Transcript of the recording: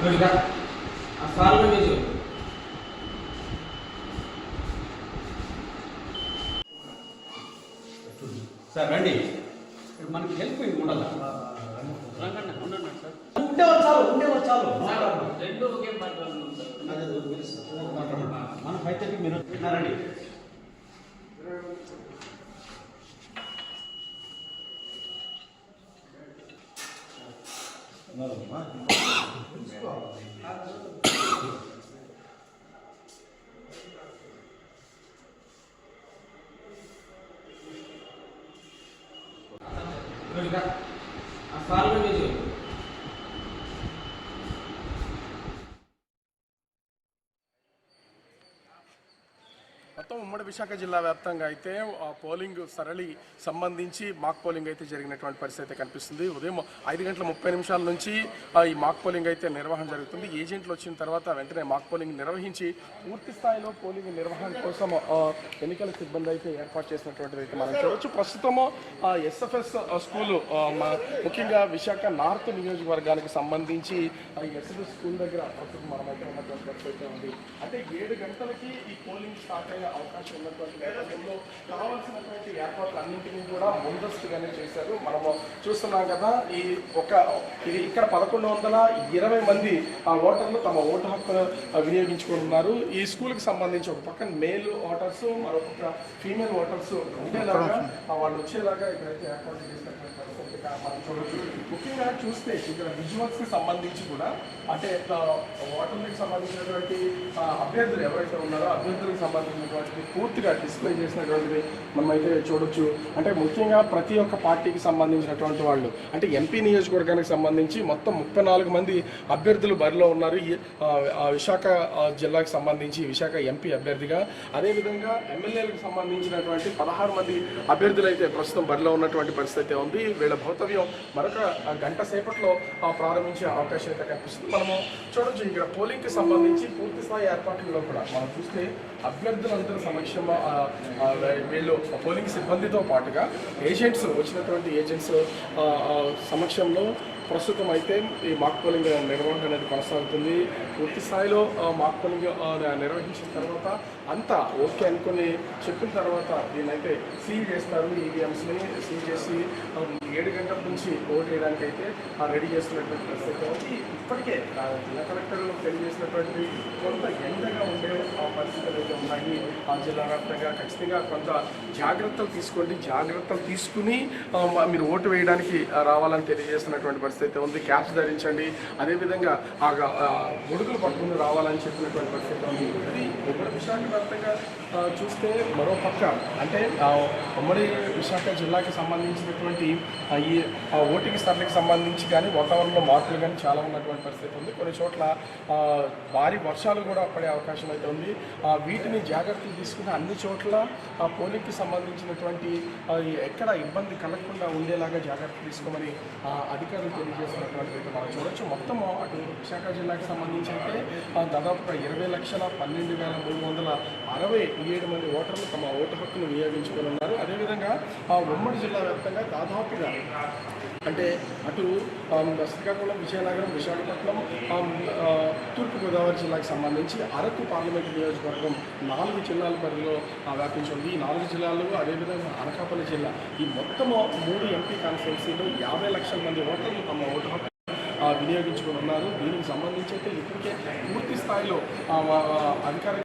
Sir రండి. మనకి help ఉండాలి. ఉండేవారు చాలు రెండు ఒకే మన 5:30 మీరు రండి. మొత్తం ఉమ్మడి విశాఖ జిల్లా వ్యాప్తంగా అయితే పోలింగ్ సరళి సంబంధించి మాక్ పోలింగ్ అయితే జరిగినటువంటి పరిస్థితి అయితే కనిపిస్తుంది. ఉదయం 5:30 నుంచి ఈ మాక్ పోలింగ్ అయితే నిర్వహణ జరుగుతుంది. ఏజెంట్లు వచ్చిన తర్వాత వెంటనే మాక్ పోలింగ్ నిర్వహించి పూర్తి స్థాయిలో పోలింగ్ నిర్వహణ కోసం ఎన్నికల సిబ్బంది అయితే ఏర్పాటు చేసినటువంటిది అయితే మనం చూడవచ్చు. ప్రస్తుతము ఎస్ఎఫ్ఎస్ స్కూలు ముఖ్యంగా విశాఖ నార్త్ నియోజకవర్గానికి సంబంధించి ఎస్ఎఫ్ఎస్ స్కూల్ దగ్గర మనమైతే ఉన్నటువంటి పరిస్థితి ఉంది. అంటే 7 గంటలకి ఈ పోలింగ్ స్టార్ట్ అయ్యే అవకాశం ఉన్నటువంటి నేపథ్యంలో కావాల్సినటువంటి ఏర్పాట్లు అన్నింటినీ కూడా ముందస్తుగానే చేశారు. మనము చూస్తున్నాం కదా, ఇది ఇక్కడ 1120 మంది ఓటర్లు తమ ఓటు హక్కును వినియోగించుకుంటున్నారు. ఈ స్కూల్కి సంబంధించి ఒక పక్కన మేల్ ఓటర్స్, మరొక ఫీమేల్ ఓటర్స్ ఉండేలాగా వాళ్ళు వచ్చేలాగా ఇక్కడైతే ఏర్పాటు చేసినటువంటి మనం చూడవచ్చు. ముఖ్యంగా చూస్తే ఇక్కడ విజువల్స్కి సంబంధించి కూడా అంటే ఓటర్లకు సంబంధించినటువంటి అభ్యర్థులు ఎవరైతే ఉన్నారో అభ్యర్థులకు సంబంధించినటువంటి పూర్తిగా డిస్ప్లే చేసినటువంటిది మనమైతే చూడొచ్చు. అంటే ముఖ్యంగా ప్రతి ఒక్క పార్టీకి సంబంధించినటువంటి వాళ్ళు అంటే ఎంపీ నియోజకవర్గానికి సంబంధించి మొత్తం 34 మంది అభ్యర్థులు బరిలో ఉన్నారు. విశాఖ జిల్లాకు సంబంధించి విశాఖ ఎంపీ అభ్యర్థిగా, అదేవిధంగా ఎమ్మెల్యేలకు సంబంధించినటువంటి 16 మంది అభ్యర్థులు అయితే ప్రస్తుతం బరిలో ఉన్నటువంటి పరిస్థితి ఉంది. వీళ్ళ భౌతవ్యం మరొక గంట సేపట్లో ప్రారంభించే అవకాశం అయితే కనిపిస్తుంది. మనము చూడొచ్చు ఇక్కడ పోలింగ్కి సంబంధించి పూర్తి స్థాయి ఏర్పాట్లలో కూడా మనం చూస్తే అభ్యర్థులందరి సమక్షంలో వీళ్ళు పోలింగ్ సిబ్బందితో పాటుగా ఏజెంట్స్ వచ్చినటువంటి ఏజెంట్స్ సమక్షంలో ప్రస్తుతం అయితే ఈ మాక్ పోలింగ్ నిర్వహణ అనేది కొనసాగుతుంది. పూర్తి స్థాయిలో మాక్ పోలింగ్ నిర్వహించిన తర్వాత అంతా ఓకే అనుకుని చెప్పిన తర్వాత దీన్నైతే సీల్ చేస్తారు. ఈవీఎంస్ని సీల్ చేసి 7 గంటల నుంచి ఓటు వేయడానికి అయితే రెడీ చేస్తున్నటువంటి పరిస్థితి ఉంది. ఇప్పటికే జిల్లా కలెక్టర్ తెలియజేసినటువంటి కొంత ఎండగా ఉండే పరిస్థితులు అయితే ఉన్నాయి. ఆ జిల్లా వ్యాప్తంగా ఖచ్చితంగా కొంత జాగ్రత్తలు తీసుకోండి, జాగ్రత్తలు తీసుకుని మీరు ఓటు వేయడానికి రావాలని తెలియజేస్తున్నటువంటి పరిస్థితి అయితే ఉంది. క్యాప్స్ ధరించండి, అదేవిధంగా గొడుగులు పట్టుకుని రావాలని చెప్పినటువంటి పరిస్థితి ఉంది. ఇది ఉమ్మడి విశాఖ వ్యాప్తంగా చూస్తే మరో పక్క అంటే ఉమ్మడి విశాఖ జిల్లాకి సంబంధించినటువంటి ఈ ఓటింగ్ సరళికి సంబంధించి కానీ వాతావరణంలో మార్పులు కానీ చాలా ఉన్నటువంటి పరిస్థితి ఉంది. కొన్ని చోట్ల భారీ వర్షాలు కూడా పడే అవకాశం అయితే ఉంది. వీటిని జాగ్రత్తలు తీసుకుని అన్ని చోట్ల పోలింగ్కి సంబంధించినటువంటి ఎక్కడ ఇబ్బంది కలగకుండా ఉండేలాగా జాగ్రత్తలు తీసుకోమని అధికారులు తెలియజేస్తున్నటువంటి మనం చూడొచ్చు. మొత్తం అటు విశాఖ జిల్లాకి సంబంధించి అయితే దాదాపుగా 20,12,367 మంది ఓటర్లు తమ ఓటు హక్కును వినియోగించుకొని ఉన్నారు. అదేవిధంగా ఉమ్మడి జిల్లా వ్యాప్తంగా దాదాపుగా అంటే అటు శ్రీకాకుళం, విజయనగరం, విశాఖపట్నం, తూర్పుగోదావరి జిల్లాకు సంబంధించి అరకు పార్లమెంటు నియోజకవర్గం 4 జిల్లాల పరిధిలో వ్యాపించింది. ఈ 4 జిల్లాలు అదేవిధంగా అనకాపల్లి జిల్లా ఈ మొత్తము 3 ఎంపీ కాన్స్టిట్యున్సీలో 50 లక్షల మంది ఓటర్లు తమ ఓటు హక్కు వినియోగించుకొని ఉన్నారు. దీనికి సంబంధించి అయితే ఇప్పటికే పూర్తి స్థాయిలో అధికార